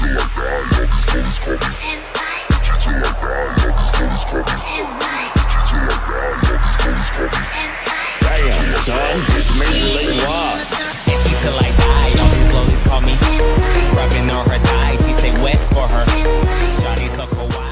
Damn, son, it's Major League Rock. And she till I die, all these lollies call me. Rubbing on her thighs, she stay wet for her. Shawty so kawaii.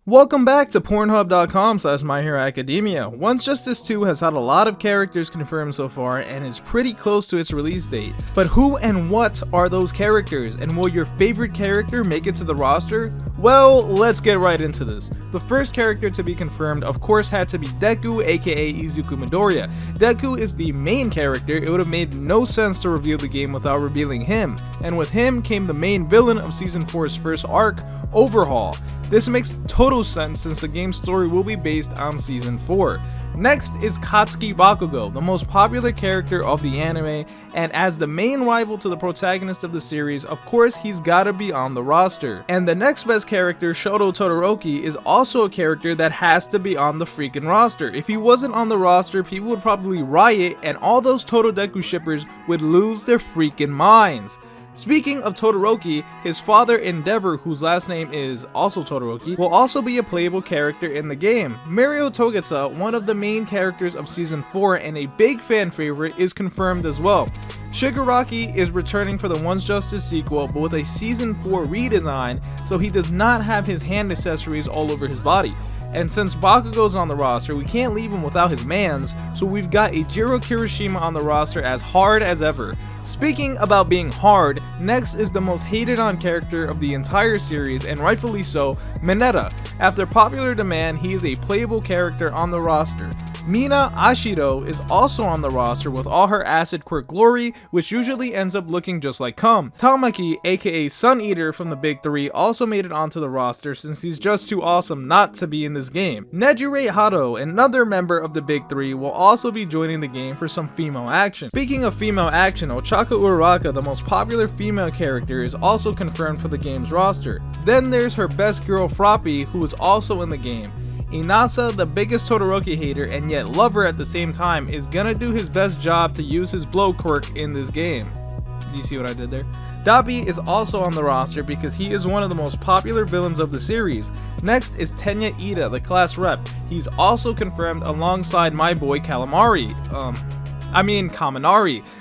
Welcome back to Pornhub.com/MyHeroAcademia. Once Justice 2 has had a lot of characters confirmed so far and is pretty close to its release date. But who and what are those characters, and will your favorite character make it to the roster? Well, let's get right into this. The first character to be confirmed of course had to be Deku, aka Izuku Midoriya. Deku is the main character. It would have made no sense to reveal the game without revealing him, and with him came the main villain of Season 4's first arc, Overhaul. This makes total sense since the game's story will be based on Season 4. Next is Katsuki Bakugo, the most popular character of the anime, and as the main rival to the protagonist of the series, of course he's gotta be on the roster. And the next best character, Chouteau Todoroki, is also a character that has to be on the freaking roster. If he wasn't on the roster, people would probably riot and all those Deku shippers would lose their freaking minds. Speaking of Todoroki, his father Endeavor, whose last name is also Todoroki, will also be a playable character in the game. Mirio Togetsu, one of the main characters of Season 4 and a big fan favorite, is confirmed as well. Shigaraki is returning for the Once Justice sequel, but with a Season 4 redesign, so he does not have his hand accessories all over his body. And since Bakugo's on the roster, we can't leave him without his mans, so we've got Jiro Kirishima on the roster as hard as ever. Speaking about being hard, next is the most hated on character of the entire series, and rightfully so, Minetta. After popular demand, he is a playable character on the roster. Mina Ashido is also on the roster with all her acid quirk glory, which usually ends up looking just like cum. Tamaki, aka Sun Eater from the Big 3, also made it onto the roster since he's just too awesome not to be in this game. Nejire Hado, another member of the Big 3, will also be joining the game for some female action. Speaking of female action, Ochaka Uraraka, the most popular female character, is also confirmed for the game's roster. Then there's her best girl Froppy, who is also in the game. Inasa, the biggest Todoroki hater and yet lover at the same time, is gonna do his best job to use his blow quirk in this game. Do you see what I did there? Dobby is also on the roster because he is one of the most popular villains of the series. Next is Tenya Ida, the class rep. He's also confirmed alongside my boy Kaminari.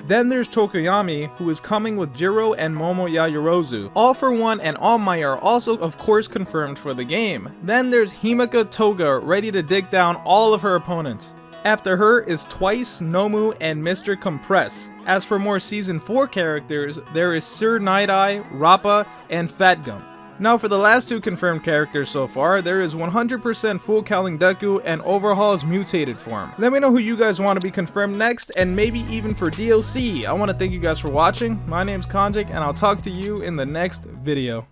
Then there's Tokoyami, who is coming with Jiro and Momo Yayorozu. All for One and All Might are also of course confirmed for the game. Then there's Himeka Toga, ready to dig down all of her opponents. After her is Twice, Nomu, and Mr. Compress. As for more Season 4 characters, there is Sir Night-Eye, Rappa, and Fat Gum. Now for the last two confirmed characters so far, there is 100% full Cowling Deku and Overhaul's mutated form. Let me know who you guys want to be confirmed next, and maybe even for DLC. I want to thank you guys for watching. My name's Konjik, and I'll talk to you in the next video.